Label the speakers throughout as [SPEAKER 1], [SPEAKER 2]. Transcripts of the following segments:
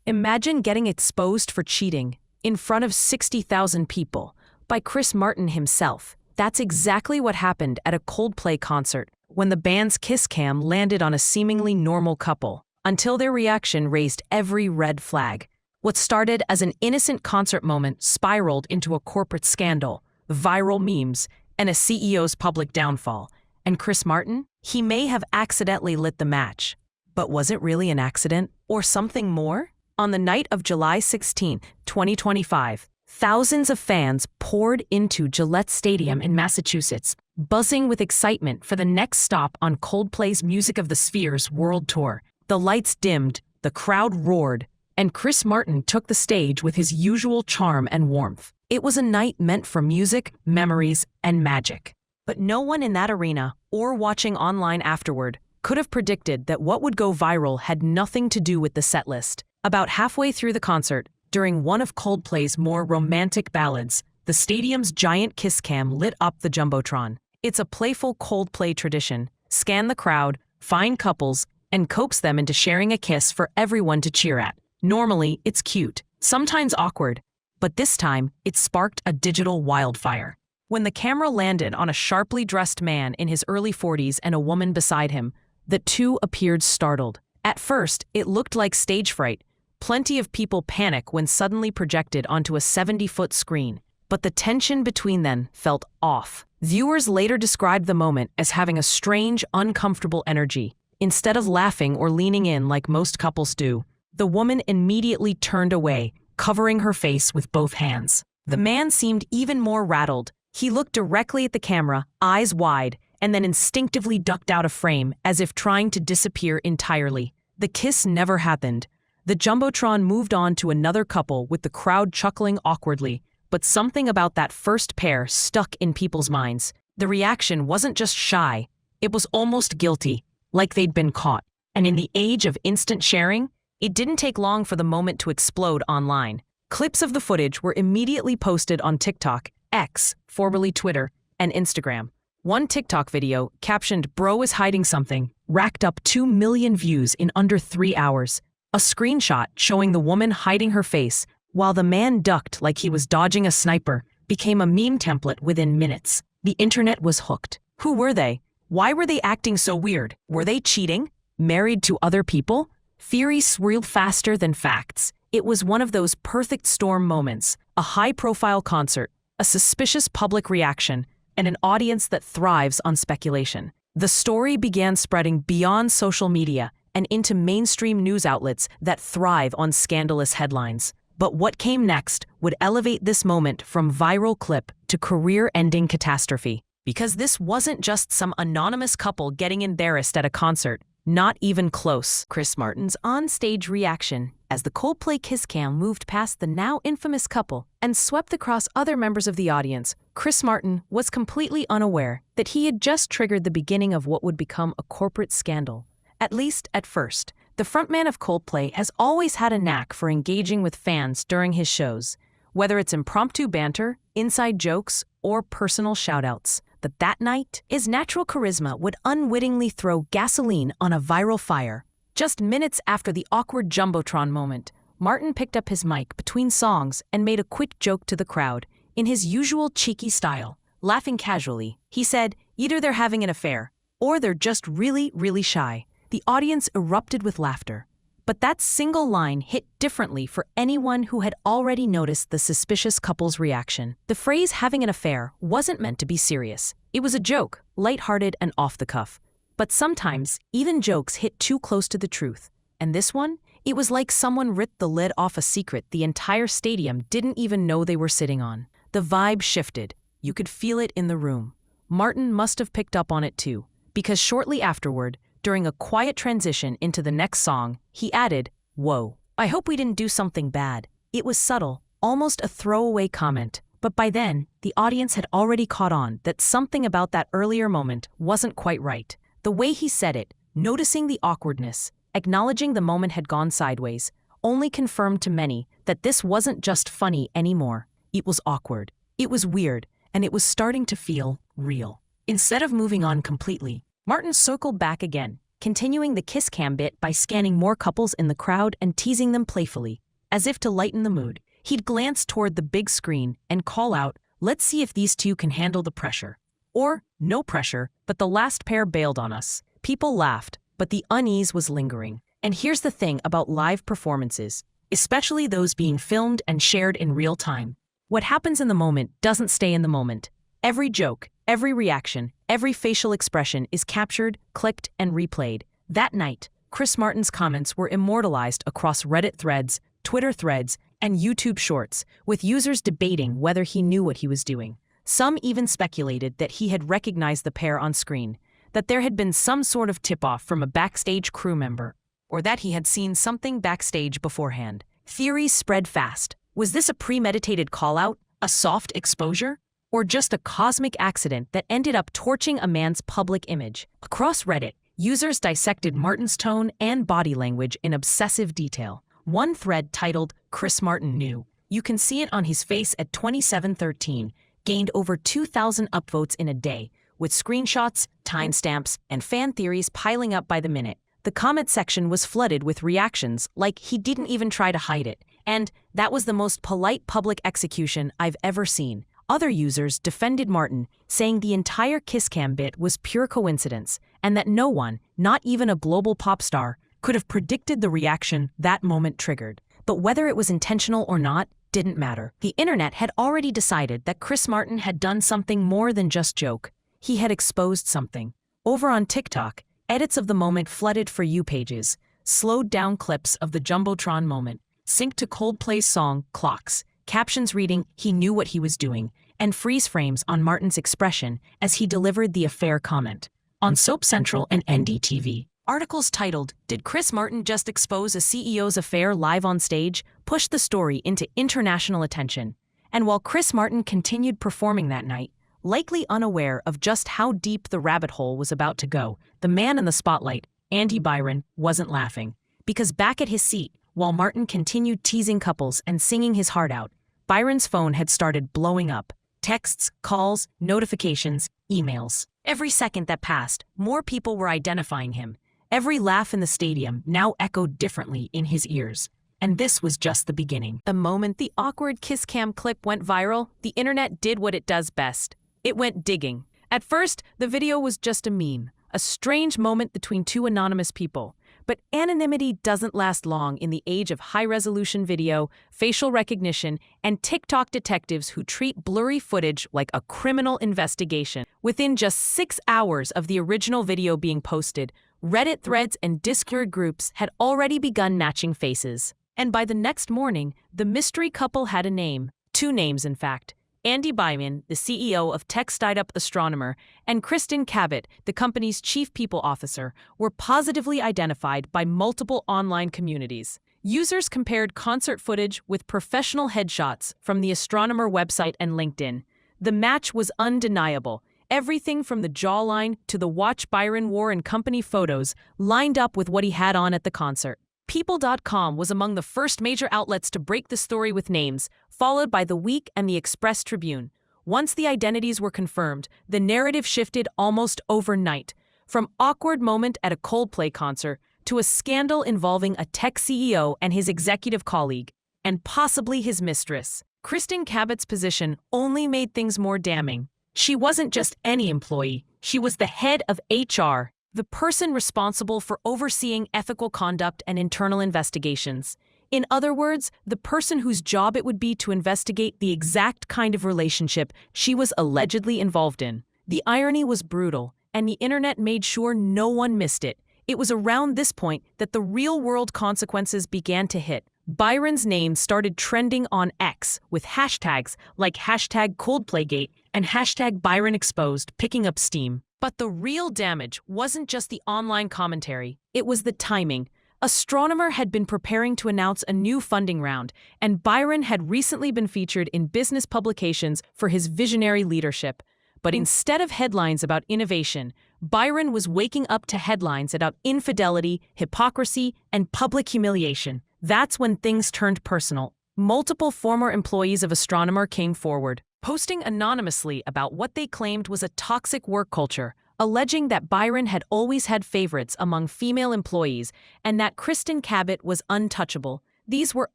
[SPEAKER 1] Imagine getting exposed for cheating in front of 60,000 people by Chris Martin himself. That's exactly what happened at a Coldplay concert when the band's kiss cam landed on a seemingly normal couple, until their reaction raised every red flag. What started as an innocent concert moment spiraled into a corporate scandal, viral memes, and a CEO's public downfall. And Chris Martin? He may have accidentally lit the match. But was it really an accident or something more? On the night of July 16, 2025, thousands of fans poured into Gillette Stadium in Massachusetts, buzzing with excitement for the next stop on Coldplay's Music of the Spheres World Tour. The lights dimmed, the crowd roared, and Chris Martin took the stage with his usual charm and warmth. It was a night meant for music, memories, and magic. But no one in that arena, or watching online afterward, could have predicted that what would go viral had nothing to do with the setlist. About halfway through the concert, during one of Coldplay's more romantic ballads, the stadium's giant kiss cam lit up the Jumbotron. It's a playful Coldplay tradition: scan the crowd, find couples, and coax them into sharing a kiss for everyone to cheer at. Normally, it's cute, sometimes awkward, but this time, it sparked a digital wildfire. When the camera landed on a sharply dressed man in his early 40s and a woman beside him, the two appeared startled. At first, it looked like stage fright. Plenty of people panic when suddenly projected onto a 70-foot screen, but the tension between them felt off. Viewers later described the moment as having a strange, uncomfortable energy. Instead of laughing or leaning in like most couples do, the woman immediately turned away, covering her face with both hands. The man seemed even more rattled. He looked directly at the camera, eyes wide, and then instinctively ducked out of frame as if trying to disappear entirely. The kiss never happened. The Jumbotron moved on to another couple with the crowd chuckling awkwardly, but something about that first pair stuck in people's minds. The reaction wasn't just shy, it was almost guilty, like they'd been caught. And in the age of instant sharing, it didn't take long for the moment to explode online. Clips of the footage were immediately posted on TikTok, X, formerly Twitter, and Instagram. One TikTok video, captioned "Bro is hiding something," racked up 2 million views in under 3 hours. A screenshot showing the woman hiding her face while the man ducked like he was dodging a sniper became a meme template within minutes. The internet was hooked. Who were they? Why were they acting so weird? Were they cheating? Married to other people? Theories swirled faster than facts. It was one of those perfect storm moments, a high-profile concert, a suspicious public reaction, and an audience that thrives on speculation. The story began spreading beyond social media and into mainstream news outlets that thrive on scandalous headlines. But what came next would elevate this moment from viral clip to career-ending catastrophe. Because this wasn't just some anonymous couple getting embarrassed at a concert. Not even close. Chris Martin's on-stage reaction as the Coldplay kiss cam moved past the now infamous couple and swept across other members of the audience. Chris Martin was completely unaware that he had just triggered the beginning of what would become a corporate scandal. At least at first. The frontman of Coldplay has always had a knack for engaging with fans during his shows, whether it's impromptu banter, inside jokes, or personal shoutouts. But that night, his natural charisma would unwittingly throw gasoline on a viral fire. Just minutes after the awkward Jumbotron moment, Martin picked up his mic between songs and made a quick joke to the crowd, in his usual cheeky style. Laughing casually, he said, either they're having an affair, or they're just really, really shy. The audience erupted with laughter. But that single line hit differently for anyone who had already noticed the suspicious couple's reaction. The phrase "having an affair" wasn't meant to be serious. It was a joke, lighthearted and off the cuff. But sometimes, even jokes hit too close to the truth. And this one? It was like someone ripped the lid off a secret the entire stadium didn't even know they were sitting on. The vibe shifted. You could feel it in the room. Martin must have picked up on it too, because shortly afterward, during a quiet transition into the next song, he added, "Whoa, I hope we didn't do something bad." It was subtle, almost a throwaway comment, but by then, the audience had already caught on that something about that earlier moment wasn't quite right. The way he said it, noticing the awkwardness, acknowledging the moment had gone sideways, only confirmed to many that this wasn't just funny anymore. It was awkward, it was weird, and it was starting to feel real. Instead of moving on completely, Martin circled back again, continuing the kiss cam bit by scanning more couples in the crowd and teasing them playfully. As if to lighten the mood, he'd glance toward the big screen and call out, "Let's see if these two can handle the pressure." Or, "No pressure, but the last pair bailed on us." People laughed, but the unease was lingering. And here's the thing about live performances, especially those being filmed and shared in real time. What happens in the moment doesn't stay in the moment. Every joke, every reaction, every facial expression is captured, clicked, and replayed. That night, Chris Martin's comments were immortalized across Reddit threads, Twitter threads, and YouTube shorts, with users debating whether he knew what he was doing. Some even speculated that he had recognized the pair on screen, that there had been some sort of tip-off from a backstage crew member, or that he had seen something backstage beforehand. Theories spread fast. Was this a premeditated call-out, a soft exposure, or just a cosmic accident that ended up torching a man's public image? Across Reddit, users dissected Martin's tone and body language in obsessive detail. One thread titled, "Chris Martin Knew. You can see it on his face at 27:13, gained over 2,000 upvotes in a day, with screenshots, timestamps, and fan theories piling up by the minute. The comment section was flooded with reactions like he didn't even try to hide it, and that was the most polite public execution I've ever seen. Other users defended Martin, saying the entire kiss cam bit was pure coincidence, and that no one, not even a global pop star, could have predicted the reaction that moment triggered. But whether it was intentional or not, didn't matter. The internet had already decided that Chris Martin had done something more than just joke. He had exposed something. Over on TikTok, edits of the moment flooded For You pages, slowed down clips of the Jumbotron moment, synced to Coldplay's song Clocks, captions reading "He knew what he was doing," and freeze frames on Martin's expression as he delivered the affair comment. On Soap Central and NDTV, articles titled, "Did Chris Martin just expose a CEO's affair live on stage?" pushed the story into international attention. And while Chris Martin continued performing that night, likely unaware of just how deep the rabbit hole was about to go, the man in the spotlight, Andy Byron, wasn't laughing. Because back at his seat, while Martin continued teasing couples and singing his heart out, Byron's phone had started blowing up. Texts, calls, notifications, emails. Every second that passed, more people were identifying him. Every laugh in the stadium now echoed differently in his ears. And this was just the beginning. The moment the awkward kiss cam clip went viral, the internet did what it does best. It went digging. At first, the video was just a meme, a strange moment between two anonymous people. But anonymity doesn't last long in the age of high-resolution video, facial recognition, and TikTok detectives who treat blurry footage like a criminal investigation. Within just 6 hours of the original video being posted, Reddit threads and Discord groups had already begun matching faces. And by the next morning, the mystery couple had a name. 2 names, in fact. Andy Byron, the CEO of tech startup Astronomer, and Kristen Cabot, the company's chief people officer, were positively identified by multiple online communities. Users compared concert footage with professional headshots from the Astronomer website and LinkedIn. The match was undeniable. Everything from the jawline to the watch Byron wore in company photos lined up with what he had on at the concert. People.com was among the first major outlets to break the story with names, followed by The Week and the Express Tribune. Once the identities were confirmed, the narrative shifted almost overnight, from awkward moment at a Coldplay concert to a scandal involving a tech CEO and his executive colleague, and possibly his mistress. Kristen Cabot's position only made things more damning. She wasn't just any employee, she was the head of HR, the person responsible for overseeing ethical conduct and internal investigations. In other words, the person whose job it would be to investigate the exact kind of relationship she was allegedly involved in. The irony was brutal, and the internet made sure no one missed it. It was around this point that the real-world consequences began to hit. Byron's name started trending on X with hashtags like #ColdplayGate and #ByronExposed picking up steam. But the real damage wasn't just the online commentary, it was the timing. Astronomer had been preparing to announce a new funding round, and Byron had recently been featured in business publications for his visionary leadership. But instead of headlines about innovation, Byron was waking up to headlines about infidelity, hypocrisy, and public humiliation. That's when things turned personal. Multiple former employees of Astronomer came forward, posting anonymously about what they claimed was a toxic work culture, alleging that Byron had always had favorites among female employees and that Kristen Cabot was untouchable. These were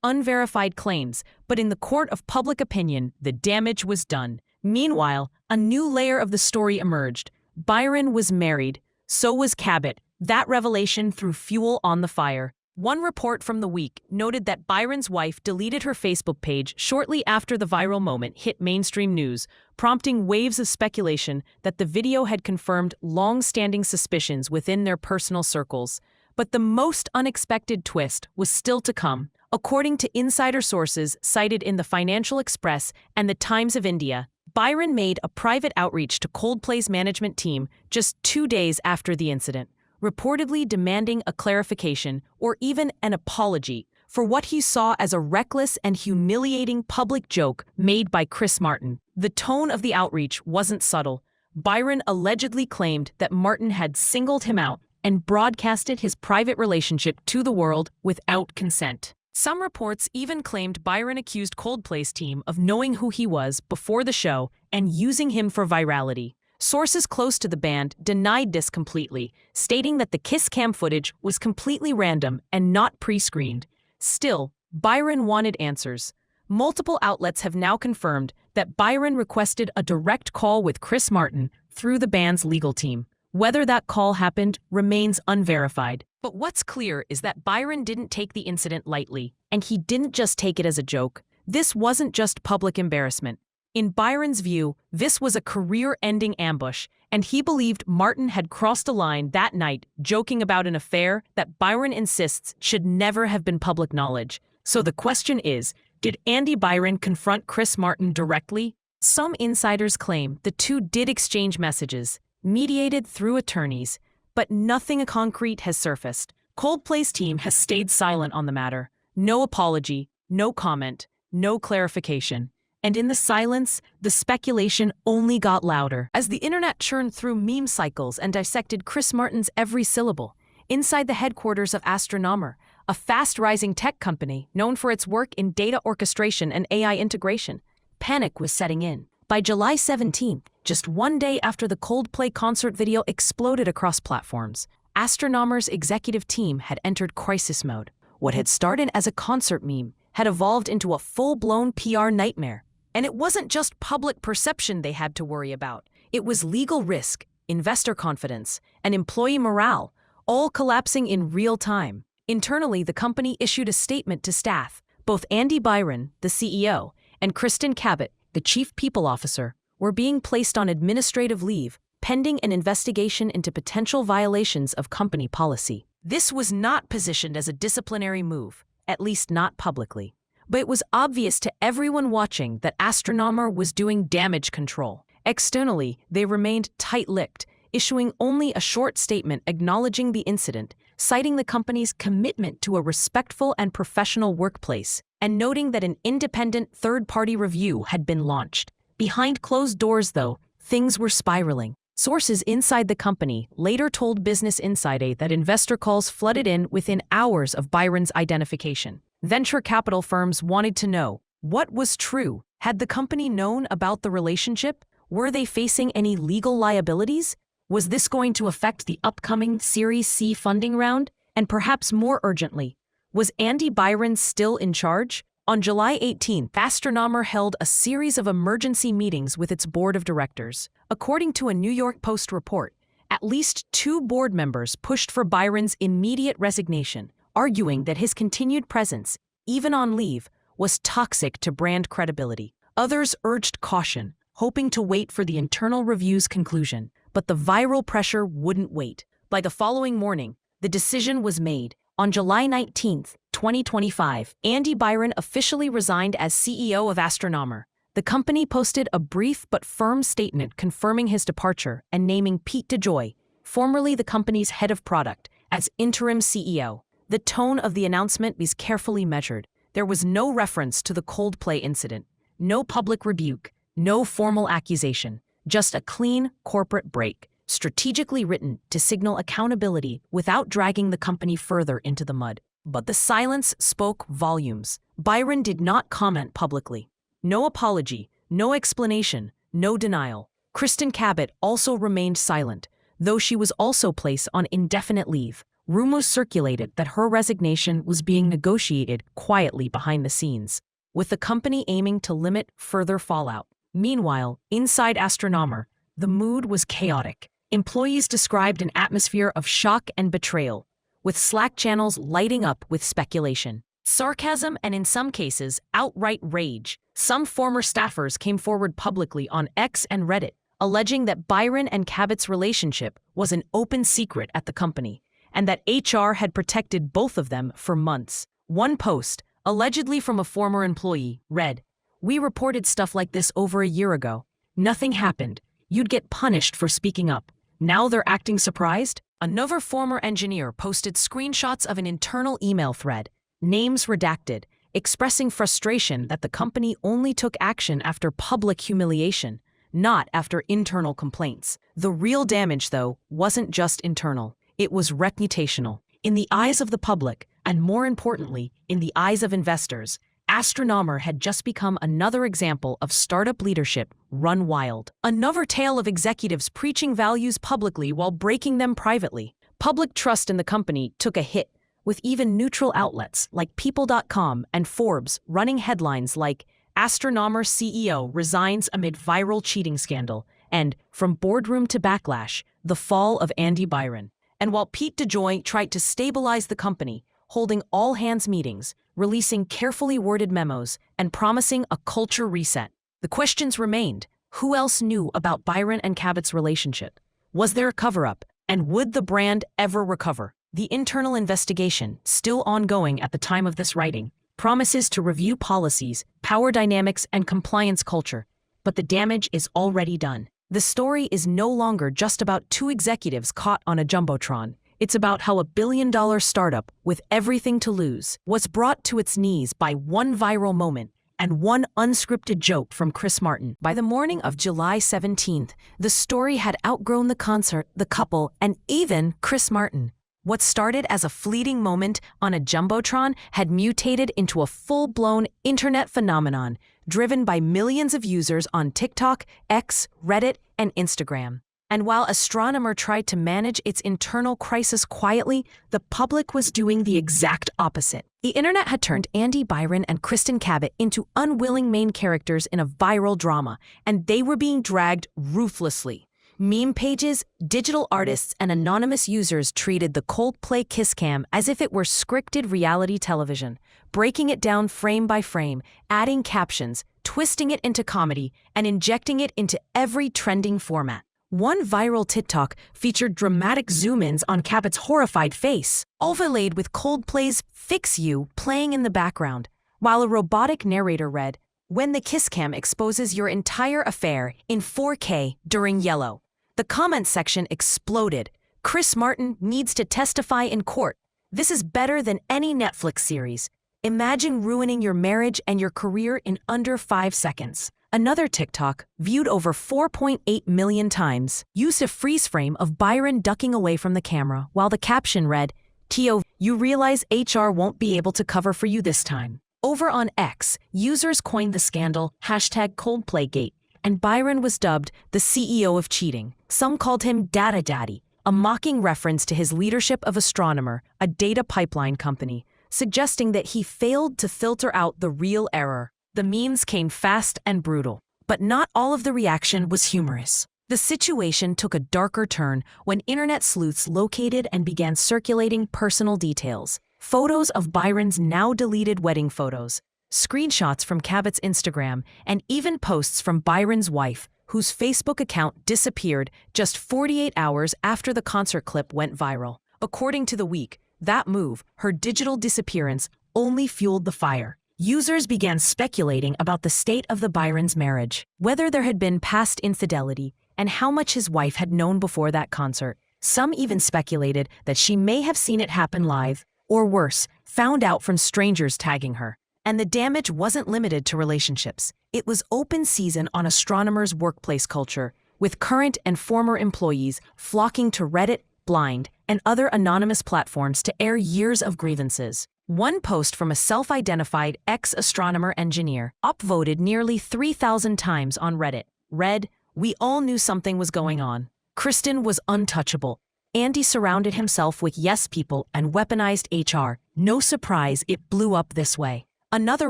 [SPEAKER 1] unverified claims, but in the court of public opinion, the damage was done. Meanwhile, a new layer of the story emerged. Byron was married. So was Cabot. That revelation threw fuel on the fire. One report from the week noted that Byron's wife deleted her Facebook page shortly after the viral moment hit mainstream news, prompting waves of speculation that the video had confirmed long-standing suspicions within their personal circles. But the most unexpected twist was still to come. According to insider sources cited in the Financial Express and the Times of India, Byron made a private outreach to Coldplay's management team just 2 days after the incident, reportedly demanding a clarification or even an apology for what he saw as a reckless and humiliating public joke made by Chris Martin. The tone of the outreach wasn't subtle. Byron allegedly claimed that Martin had singled him out and broadcasted his private relationship to the world without consent. Some reports even claimed Byron accused Coldplay's team of knowing who he was before the show and using him for virality. Sources close to the band denied this completely, stating that the kiss cam footage was completely random and not pre-screened. Still, Byron wanted answers. Multiple outlets have now confirmed that Byron requested a direct call with Chris Martin through the band's legal team. Whether that call happened remains unverified. But what's clear is that Byron didn't take the incident lightly, and he didn't just take it as a joke. This wasn't just public embarrassment. In Byron's view, this was a career-ending ambush, and he believed Martin had crossed a line that night, joking about an affair that Byron insists should never have been public knowledge. So the question is, did Andy Byron confront Chris Martin directly? Some insiders claim the two did exchange messages, mediated through attorneys, but nothing concrete has surfaced. Coldplay's team has stayed silent on the matter. No apology, no comment, no clarification. And in the silence, the speculation only got louder. As the internet churned through meme cycles and dissected Chris Martin's every syllable, inside the headquarters of Astronomer, a fast-rising tech company known for its work in data orchestration and AI integration, panic was setting in. By July 17th, just 1 day after the Coldplay concert video exploded across platforms, Astronomer's executive team had entered crisis mode. What had started as a concert meme had evolved into a full-blown PR nightmare. And it wasn't just public perception they had to worry about. It was legal risk, investor confidence, and employee morale, all collapsing in real time. Internally, the company issued a statement to staff. Both Andy Byron, the CEO, and Kristen Cabot, the chief people officer, were being placed on administrative leave, pending an investigation into potential violations of company policy. This was not positioned as a disciplinary move, at least not publicly. But it was obvious to everyone watching that Astronomer was doing damage control. Externally, they remained tight-lipped, issuing only a short statement acknowledging the incident, citing the company's commitment to a respectful and professional workplace, and noting that an independent third-party review had been launched. Behind closed doors, though, things were spiraling. Sources inside the company later told Business Insider that investor calls flooded in within hours of Byron's identification. Venture capital firms wanted to know what was true. Had the company known about the relationship? Were they facing any legal liabilities? Was this going to affect the upcoming Series C funding round? And perhaps more urgently, was Andy Byron still in charge? On July 18th, Astronomer held a series of emergency meetings with its board of directors. According to a New York Post report, at least 2 board members pushed for Byron's immediate resignation, arguing that his continued presence, even on leave, was toxic to brand credibility. Others urged caution, hoping to wait for the internal review's conclusion. But the viral pressure wouldn't wait. By the following morning, the decision was made. On July 19, 2025, Andy Byron officially resigned as CEO of Astronomer. The company posted a brief but firm statement confirming his departure and naming Pete DeJoy, formerly the company's head of product, as interim CEO. The tone of the announcement was carefully measured. There was no reference to the Coldplay incident, no public rebuke, no formal accusation, just a clean corporate break, strategically written to signal accountability without dragging the company further into the mud. But the silence spoke volumes. Byron did not comment publicly. No apology, no explanation, no denial. Kristen Cabot also remained silent, though she was also placed on indefinite leave. Rumors circulated that her resignation was being negotiated quietly behind the scenes, with the company aiming to limit further fallout. Meanwhile, inside Astronomer, the mood was chaotic. Employees described an atmosphere of shock and betrayal, with Slack channels lighting up with speculation, sarcasm, and in some cases, outright rage. Some former staffers came forward publicly on X and Reddit, alleging that Byron and Cabot's relationship was an open secret at the company, and that HR had protected both of them for months. One post, allegedly from a former employee, read, "We reported stuff like this over a year ago. Nothing happened. You'd get punished for speaking up. Now they're acting surprised?" Another former engineer posted screenshots of an internal email thread, names redacted, expressing frustration that the company only took action after public humiliation, not after internal complaints. The real damage, though, wasn't just internal. It was reputational. In the eyes of the public, and more importantly, in the eyes of investors, Astronomer had just become another example of startup leadership run wild. Another tale of executives preaching values publicly while breaking them privately. Public trust in the company took a hit, with even neutral outlets like People.com and Forbes running headlines like "Astronomer CEO resigns amid viral cheating scandal" and "From boardroom to backlash, the fall of Andy Byron." And while Pete DeJoy tried to stabilize the company, holding all-hands meetings, releasing carefully worded memos, and promising a culture reset, the questions remained. Who else knew about Byron and Cabot's relationship? Was there a cover-up? And would the brand ever recover? The internal investigation, still ongoing at the time of this writing, promises to review policies, power dynamics, and compliance culture, but the damage is already done. The story is no longer just about two executives caught on a jumbotron. It's about how a billion-dollar startup with everything to lose was brought to its knees by one viral moment and one unscripted joke from Chris Martin. By the morning of July 17th, the story had outgrown the concert, the couple, and even Chris Martin. What started as a fleeting moment on a jumbotron had mutated into a full-blown internet phenomenon driven by millions of users on TikTok, X, Reddit, and Instagram. And while Astronomer tried to manage its internal crisis quietly, the public was doing the exact opposite. The internet had turned Andy Byron and Kristen Cabot into unwilling main characters in a viral drama, and they were being dragged ruthlessly. Meme pages, digital artists, and anonymous users treated the Coldplay kiss cam as if it were scripted reality television, breaking it down frame by frame, adding captions, twisting it into comedy, and injecting it into every trending format. One viral TikTok featured dramatic zoom-ins on Cabot's horrified face, overlaid with Coldplay's "Fix You" playing in the background, while a robotic narrator read, "When the kiss cam exposes your entire affair in 4K during yellow." The comment section exploded. "Chris Martin needs to testify in court. This is better than any Netflix series. Imagine ruining your marriage and your career in under 5 seconds." Another TikTok, viewed over 4.8 million times, used a freeze frame of Byron ducking away from the camera while the caption read, "Tio, you realize HR won't be able to cover for you this time." Over on X, users coined the scandal #ColdplayGate, and Byron was dubbed the CEO of cheating. Some called him Data Daddy, a mocking reference to his leadership of Astronomer, a data pipeline company, suggesting that he failed to filter out the real error. The memes came fast and brutal, but not all of the reaction was humorous. The situation took a darker turn when internet sleuths located and began circulating personal details. Photos of Byron's now deleted wedding photos, screenshots from Cabot's Instagram, and even posts from Byron's wife, whose Facebook account disappeared just 48 hours after the concert clip went viral. According to The Week, that move, her digital disappearance, only fueled the fire. Users began speculating about the state of the Byron's marriage, whether there had been past infidelity, and how much his wife had known before that concert. Some even speculated that she may have seen it happen live, or worse, found out from strangers tagging her. And the damage wasn't limited to relationships. It was open season on Astronomer's workplace culture, with current and former employees flocking to Reddit, Blind, and other anonymous platforms to air years of grievances. One post from a self-identified ex-astronomer engineer, upvoted nearly 3,000 times on Reddit, read, "We all knew something was going on. Kristen was untouchable. Andy surrounded himself with yes people and weaponized HR. No surprise it blew up this way. Another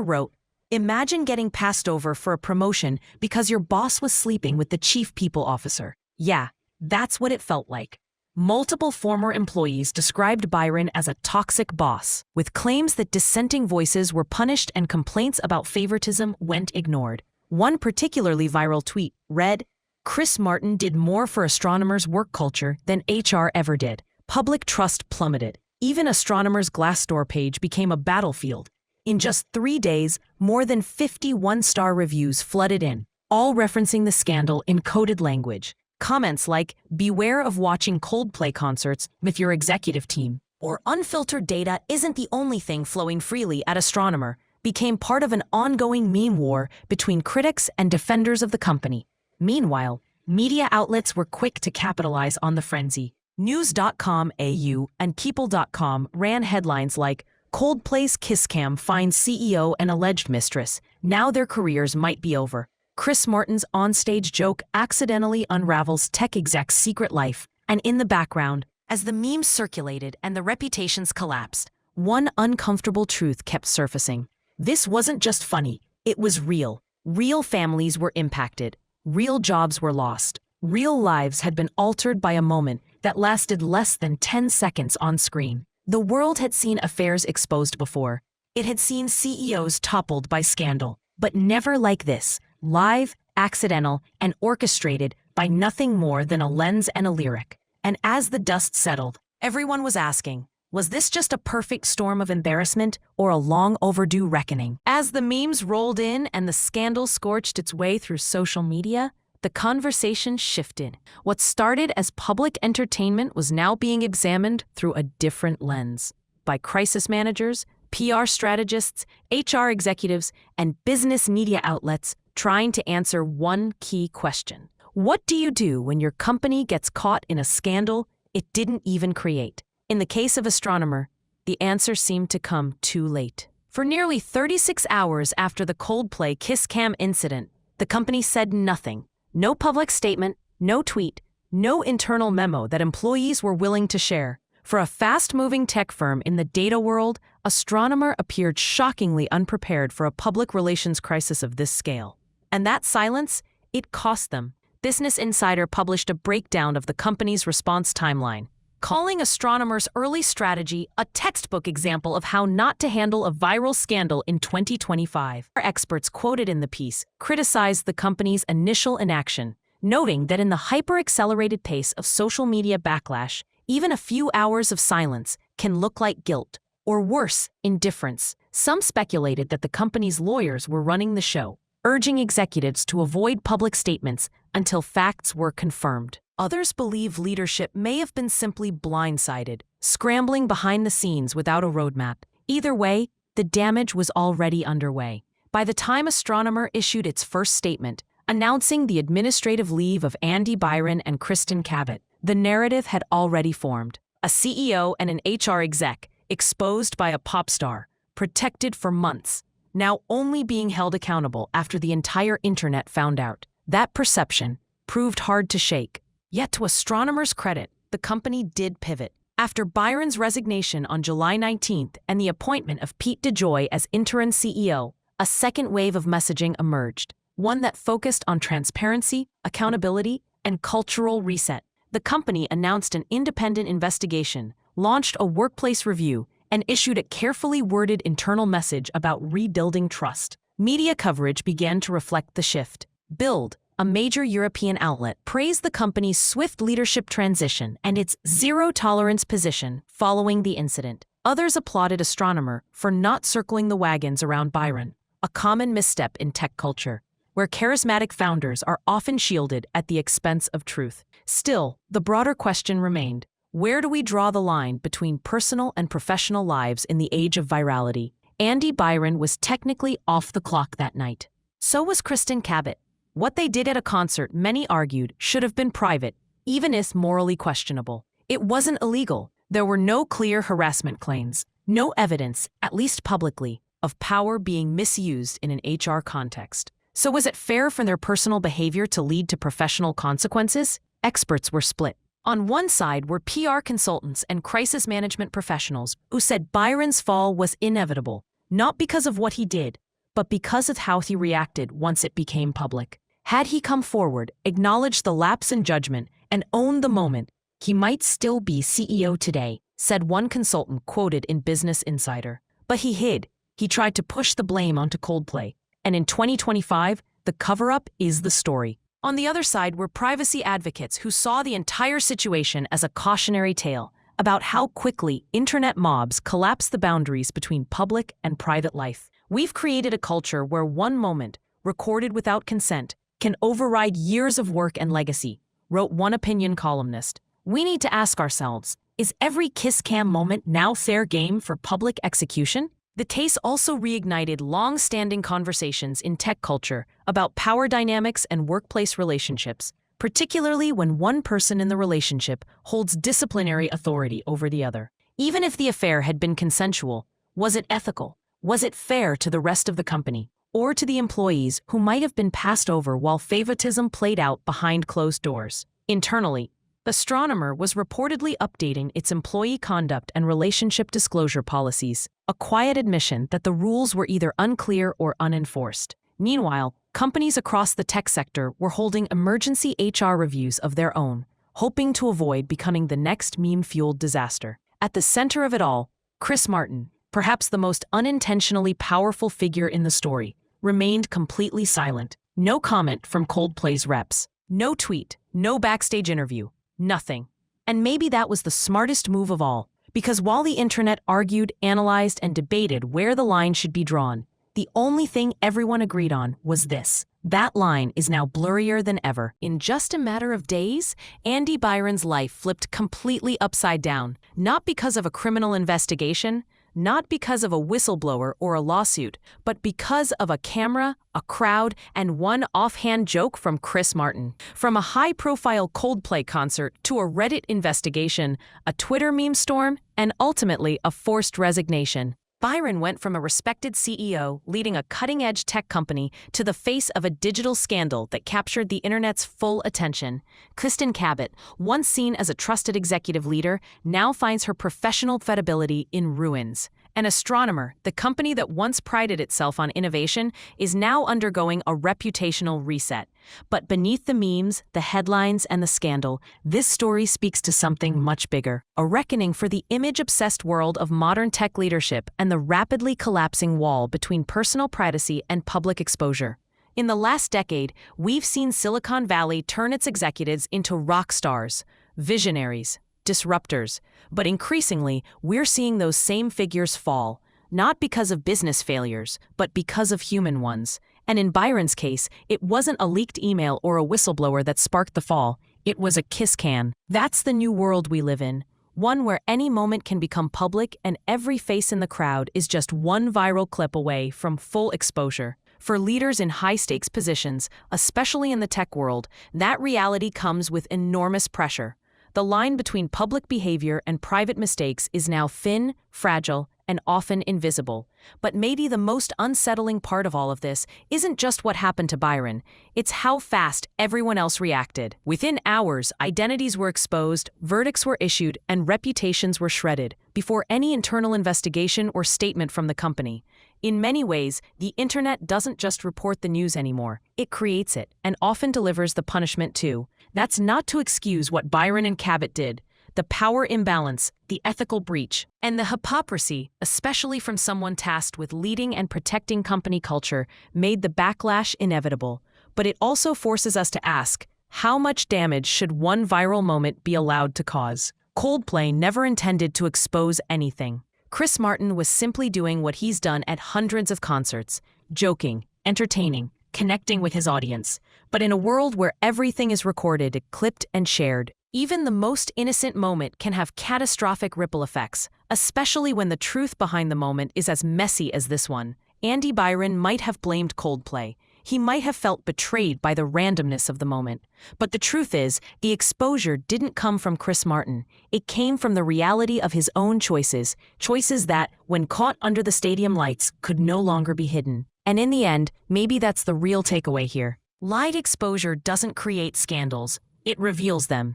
[SPEAKER 1] wrote, "Imagine getting passed over for a promotion because your boss was sleeping with the chief people officer." Yeah, that's what it felt like. Multiple former employees described Byron as a toxic boss, with claims that dissenting voices were punished and complaints about favoritism went ignored. One particularly viral tweet read, "Chris Martin did more for Astronomer's work culture than HR ever did." Public trust plummeted. Even Astronomer's Glassdoor page became a battlefield. In just 3 days, more than 50 one-star reviews flooded in, all referencing the scandal in coded language. Comments like, "Beware of watching Coldplay concerts with your executive team," or "Unfiltered data isn't the only thing flowing freely at Astronomer," became part of an ongoing meme war between critics and defenders of the company. Meanwhile, media outlets were quick to capitalize on the frenzy. News.com.au and People.com ran headlines like, "Coldplay's kiss cam finds CEO and alleged mistress. Now their careers might be over." Chris Martin's onstage joke accidentally unravels tech exec's secret life. And in the background, as the memes circulated and the reputations collapsed, one uncomfortable truth kept surfacing. This wasn't just funny, it was real. Real families were impacted. Real jobs were lost. Real lives had been altered by a moment that lasted less than 10 seconds on screen. The world had seen affairs exposed before. It had seen CEOs toppled by scandal, but never like this. Live, accidental, and orchestrated by nothing more than a lens and a lyric. And as the dust settled, everyone was asking, was this just a perfect storm of embarrassment or a long overdue reckoning? As the memes rolled in and the scandal scorched its way through social media, the conversation shifted. What started as public entertainment was now being examined through a different lens by crisis managers, PR strategists, HR executives, and business media outlets trying to answer one key question. What do you do when your company gets caught in a scandal it didn't even create? In the case of Astronomer, the answer seemed to come too late. For nearly 36 hours after the Coldplay kiss cam incident, the company said nothing. No public statement, no tweet, no internal memo that employees were willing to share. For a fast-moving tech firm in the data world, Astronomer appeared shockingly unprepared for a public relations crisis of this scale. And that silence, it cost them. Business Insider published a breakdown of the company's response timeline, calling Astronomer's early strategy a textbook example of how not to handle a viral scandal in 2025. Our experts quoted in the piece criticized the company's initial inaction, noting that in the hyper-accelerated pace of social media backlash, even a few hours of silence can look like guilt, or worse, indifference. Some speculated that the company's lawyers were running the show, urging executives to avoid public statements until facts were confirmed. Others believe leadership may have been simply blindsided, scrambling behind the scenes without a roadmap. Either way, the damage was already underway. By the time Astronomer issued its first statement, announcing the administrative leave of Andy Byron and Kristen Cabot, the narrative had already formed. A CEO and an HR exec, exposed by a pop star, protected for months, now only being held accountable after the entire internet found out. That perception proved hard to shake. Yet to Astronomer's credit, the company did pivot. After Byron's resignation on July 19th and the appointment of Pete DeJoy as interim CEO, a second wave of messaging emerged, one that focused on transparency, accountability, and cultural reset. The company announced an independent investigation, launched a workplace review, and issued a carefully worded internal message about rebuilding trust. Media coverage began to reflect the shift. Bild, a major European outlet, praised the company's swift leadership transition and its zero-tolerance position following the incident. Others applauded Astronomer for not circling the wagons around Byron, a common misstep in tech culture, where charismatic founders are often shielded at the expense of truth. Still, the broader question remained, where do we draw the line between personal and professional lives in the age of virality? Andy Byron was technically off the clock that night. So was Kristen Cabot. What they did at a concert, many argued, should have been private, even if morally questionable. It wasn't illegal. There were no clear harassment claims, no evidence, at least publicly, of power being misused in an HR context. So was it fair for their personal behavior to lead to professional consequences? experts were split. On one side were PR consultants and crisis management professionals who said Byron's fall was inevitable, not because of what he did, but because of how he reacted once it became public. Had he come forward, acknowledged the lapse in judgment, and owned the moment, he might still be CEO today, said one consultant quoted in Business Insider. But he hid. He tried to push the blame onto Coldplay. And in 2025, the cover-up is the story. On the other side were privacy advocates who saw the entire situation as a cautionary tale about how quickly internet mobs collapse the boundaries between public and private life. We've created a culture where one moment, recorded without consent, can override years of work and legacy, wrote one opinion columnist. We need to ask ourselves, is every kiss cam moment now fair game for public execution? The case also reignited long-standing conversations in tech culture about power dynamics and workplace relationships, particularly when one person in the relationship holds disciplinary authority over the other. Even if the affair had been consensual, was it ethical? Was it fair to the rest of the company, or to the employees who might have been passed over while favoritism played out behind closed doors? Internally, Astronomer was reportedly updating its employee conduct and relationship disclosure policies, a quiet admission that the rules were either unclear or unenforced. Meanwhile, companies across the tech sector were holding emergency HR reviews of their own, hoping to avoid becoming the next meme-fueled disaster. At the center of it all, Chris Martin, perhaps the most unintentionally powerful figure in the story, remained completely silent. No comment from Coldplay's reps. No tweet, no backstage interview. Nothing. And maybe that was the smartest move of all, because while the internet argued, analyzed, and debated where the line should be drawn, the only thing everyone agreed on was this. That line is now blurrier than ever. In just a matter of days, Andy Byron's life flipped completely upside down, not because of a criminal investigation, not because of a whistleblower or a lawsuit, but because of a camera, a crowd, and one offhand joke from Chris Martin. From a high-profile Coldplay concert to a Reddit investigation, a Twitter meme storm, and ultimately a forced resignation, Byron went from a respected CEO leading a cutting-edge tech company to the face of a digital scandal that captured the internet's full attention. Kristen Cabot, once seen as a trusted executive leader, now finds her professional credibility in ruins. And Astronomer, the company that once prided itself on innovation, is now undergoing a reputational reset. But beneath the memes, the headlines, and the scandal, this story speaks to something much bigger. A reckoning for the image-obsessed world of modern tech leadership and the rapidly collapsing wall between personal privacy and public exposure. In the last decade, we've seen Silicon Valley turn its executives into rock stars, visionaries, disruptors, but increasingly, we're seeing those same figures fall, not because of business failures, but because of human ones. And in Byron's case, it wasn't a leaked email or a whistleblower that sparked the fall, it was a kiss cam. That's the new world we live in, one where any moment can become public and every face in the crowd is just one viral clip away from full exposure. For leaders in high-stakes positions, especially in the tech world, that reality comes with enormous pressure. The line between public behavior and private mistakes is now thin, fragile, and often invisible. But maybe the most unsettling part of all of this isn't just what happened to Byron, it's how fast everyone else reacted. Within hours, identities were exposed, verdicts were issued, and reputations were shredded, before any internal investigation or statement from the company. In many ways, the internet doesn't just report the news anymore, it creates it, and often delivers the punishment too. That's not to excuse what Byron and Cabot did. The power imbalance, the ethical breach, and the hypocrisy, especially from someone tasked with leading and protecting company culture, made the backlash inevitable. But it also forces us to ask, how much damage should one viral moment be allowed to cause? Coldplay never intended to expose anything. Chris Martin was simply doing what he's done at hundreds of concerts, joking, entertaining, connecting with his audience. But in a world where everything is recorded, clipped, and shared, even the most innocent moment can have catastrophic ripple effects, especially when the truth behind the moment is as messy as this one. Andy Byron might have blamed Coldplay. He might have felt betrayed by the randomness of the moment. But the truth is, the exposure didn't come from Chris Martin. It came from the reality of his own choices, choices that, when caught under the stadium lights, could no longer be hidden. And in the end, maybe that's the real takeaway here. Light exposure doesn't create scandals, It reveals them.